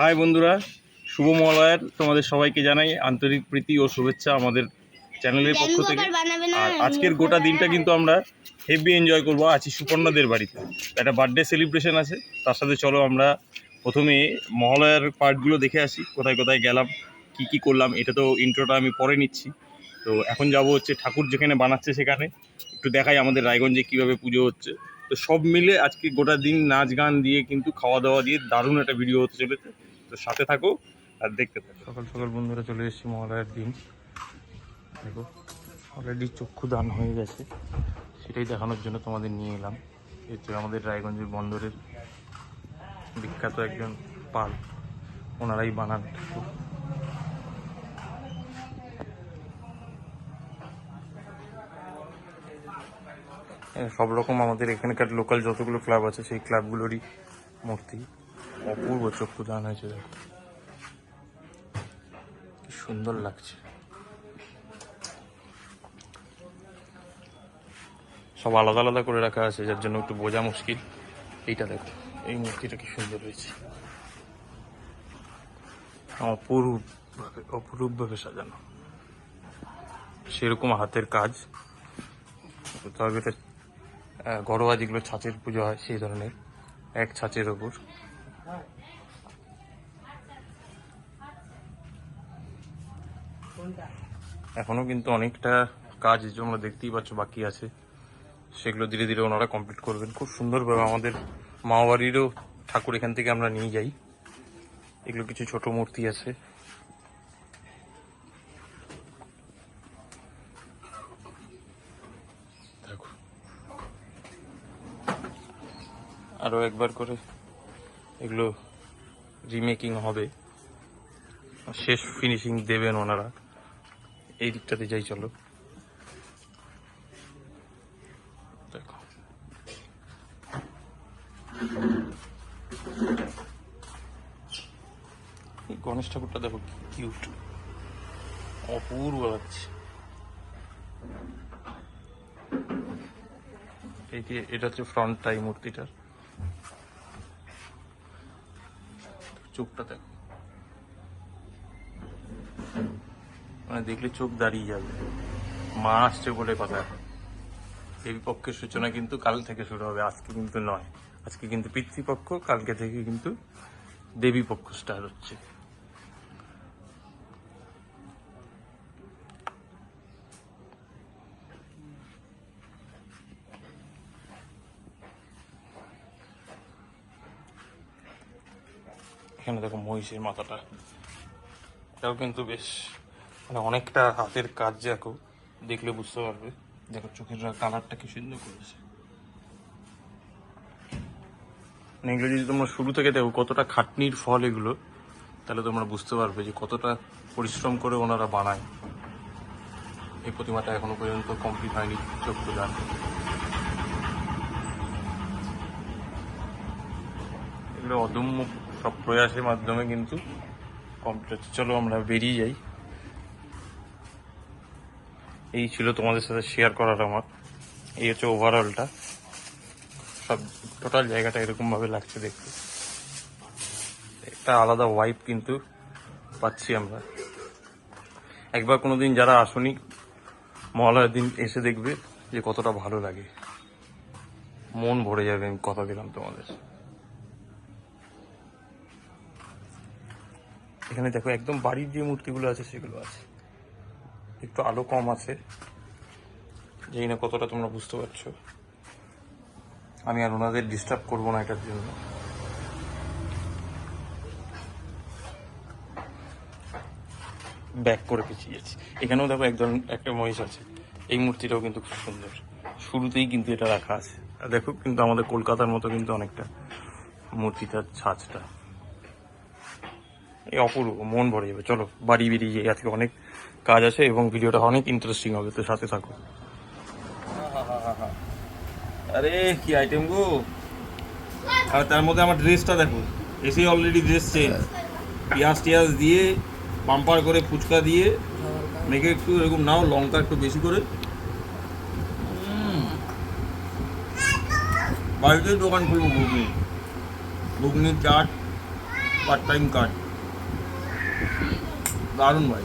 High বন্ধুরা, শুভ মহালয়ার তোমাদের সবাইকে জানাই আন্তরিক প্রীতি ও শুভেচ্ছা আমাদের চ্যানেলের পক্ষ থেকে। আর আজকের গোটা দিনটা কিন্তু আমরা হেভি এনজয় করবো। আছি সুপর্ণাদের বাড়িতে, একটা বার্থডে সেলিব্রেশন আছে। তার সাথে চলো আমরা প্রথমে মহালয়ার পার্টগুলো দেখে আসি, কোথায় কোথায় গেলাম, কি কি করলাম। এটা তো ইন্ট্রোটা আমি পরে নিচ্ছি। তো এখন যাব হচ্ছে ঠাকুর যেখানে বানাচ্ছে সেখানে, একটু দেখাই আমাদের রায়গঞ্জে কীভাবে পুজো হচ্ছে। তো সব মিলে আজকে গোটা দিন নাচ গান দিয়ে কিন্তু খাওয়া দাওয়া দিয়ে দারুণ একটা ভিডিও হতে চলেছে। তো সাথে থাকো আর দেখতে থাকো। সকাল সকাল বন্ধুরা চলে এসেছি মহালয়ার দিন। দেখো অলরেডি চক্ষু দান হয়ে গেছে, সেটাই দেখানোর জন্য তোমাদের নিয়ে এলাম। হচ্ছে আমাদের রায়গঞ্জের বন্দরের বিখ্যাত একজন পাল, ওনারাই বানান ঠাকুর। সব রকম আমাদের এখানকার লোকাল যতগুলো ক্লাব আছে সেই ক্লাবগুলোরই মূর্তি। অপূর্ব চক্ষু দান হয়েছে, দেখো কি সুন্দর লাগছে। সব আলাদা আলাদা করে রাখা আছে, যার জন্য একটু বোঝা মুশকিল। এইটা দেখো, এই মূর্তিটা কি সুন্দর হয়েছে, অপরূপভাবে সাজানো, সেরকম হাতের কাজ। তবে এটা ঘরোয়া যেগুলো ছাঁচের পুজো হয় সেই ধরনের এক ছাঁচের ওপর। এখনো কিন্তু অনেকটা কাজ তোমরা দেখতেই পাচ্ছ বাকি আছে, সেগুলো ধীরে ধীরে ওনারা কমপ্লিট করবেন খুব সুন্দরভাবে। আমাদের মামাবাড়িরও ঠাকুর এখান থেকে আমরা নিয়ে যাই। এগুলো কিছু ছোট মূর্তি আছে। দেখো আরো একবার করে এগুলো রিমেকিং হবে, শেষ ফিনিশিং দেবেন ওনারা। এই দিকটাতে যাই চলো। দেখো এই গণেশ ঠাকুরটা দেখো কি কিউট, অপূর্ব লাগছে। এটা হচ্ছে ফ্রন্টটা এই মূর্তিটার। চোখটা দেখো, মানে দেখলে চোখ দাঁড়িয়ে যাবে। মা আসছে বলে কথা। দেবী পক্ষের সূচনা কিন্তু কাল থেকে শুরু হবে, আজকে কিন্তু নয়। আজকে কিন্তু পিতৃপক্ষ, কালকে থেকে কিন্তু দেবী পক্ষ স্টার্ট হচ্ছে। এখানে দেখো মহিষের মাথাটা, এটাও কিন্তু বেশ মানে অনেকটা হাতের কাজ, দেখো দেখলে বুঝতে পারবে। দেখো চোখের কালারটা কি সুন্দর করেছে। মানে এগুলো যদি তোমরা শুরু থেকে দেখো কতটা খাটনির ফল এগুলো, তাহলে তোমরা বুঝতে পারবে যে কতটা পরিশ্রম করে ওনারা বানায়। এই প্রতিমাটা এখনো পর্যন্ত কমপ্লিট হয়নি, চক্ষু দান। এগুলো অদম্য সব প্রয়াসের মাধ্যমে কিন্তু কমপ্লিট হচ্ছে। চলো আমরা বেরিয়ে যাই। এই ছিল তোমাদের সাথে শেয়ার করার আমার। এই হচ্ছে ওভারঅলটা, সব টোটাল জায়গাটা এরকম ভাবে লাগছে দেখতে। একটা আলাদা ওয়াইব কিন্তু পাচ্ছি আমরা। একবার কোনোদিন যারা আসনি, মহালয়ার দিন এসে দেখবে যে কতটা ভালো লাগে, মন ভরে যাবে, আমি কথা দিলাম তোমাদের। এখানে দেখো একদম বাড়ির যে মূর্তিগুলো আছে সেগুলো আছে, একটু আলো কম আছে, যেই না কতটা তোমরা বুঝতে পারছো। আমি আর ওনাদের ডিস্টার্ব করবো না এটার জন্য। ব্যাক করে পিছিয়ে যাচ্ছি। এখানেও দেখো একটা মহিষ আছে, এই মূর্তিটাও কিন্তু খুব সুন্দর। শুরুতেই কিন্তু এটা রাখা আছে। আর দেখো কিন্তু আমাদের কলকাতার মতো কিন্তু অনেকটা মূর্তিটার ছাঁচটা, এই অপূর্ব, মন ভরে যাবে। চলো বাড়ি বেরিয়ে যাই, আজকে অনেক কাজ আছে এবং ভিডিওটা অনেক ইন্টারেস্টিং হবে, তো সাথে থাকো। আরে কি আইটেম গো! আর তার মধ্যে আমার ড্রেসটা দেখো, এসে অলরেডি ড্রেস চেঞ্জ। পেঁয়াজ টিয়াজ দিয়ে পাম্পার করে ফুচকা দিয়ে মেখে একটু এরকম নাও, লঙ্কা একটু বেশি করে। বাড়িতে দোকান খুলবো, ঘুগনির চাট পার্ট টাইম কাজ, দারুণ ভাই,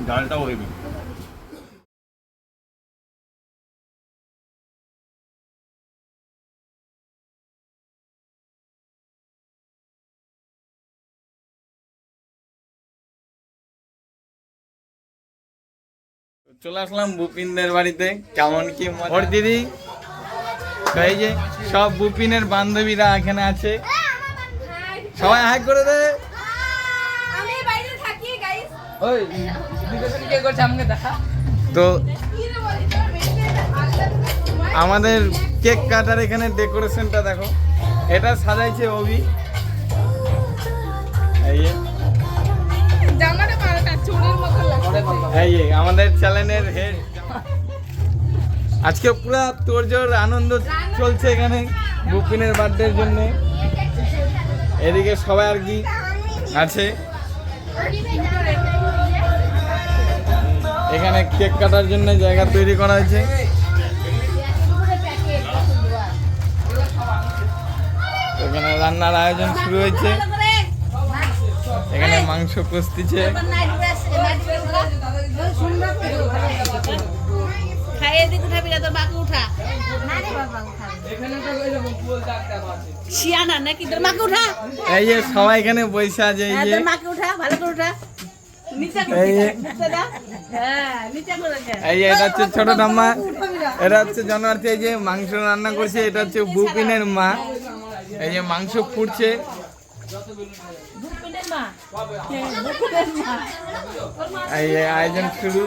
ডালটাও হেভি। চলে আসলাম বুপিনদের বাড়িতে। কেমন কি ওর দিদি, এই যে সব বুপিনের বান্ধবীরা এখানে আছে, সবাই হাই করে দে। তো আমাদের কেক কাটার এখানে ডেকোরেশনটা দেখো, এটা সাজাইছে অভি। এই যে এই যে আমাদের চ্যানেলের হেড। আজকে পুরা তোরজোর আনন্দ চলছে এখানে বুপিনের বার্থডের জন্য। এদিকে সবাই আর কি আছে, এখানে কেক কাটার জন্য জায়গা তৈরি করা হয়েছে। এখানে রান্নার আয়োজন শুরু হয়েছে, এখানে মাংস কষতিছে। এই যে সবাই এখানে বসে আছে, এই যে এই যে এটা হচ্ছে ছোট ঠাম্মা, এটা হচ্ছে জন্মার্থী। এই যে মাংস রান্না করছে, এটা হচ্ছে বুপিনের মা। এই যে মাংস ফুটছে, এই যে আয়োজন শুরু।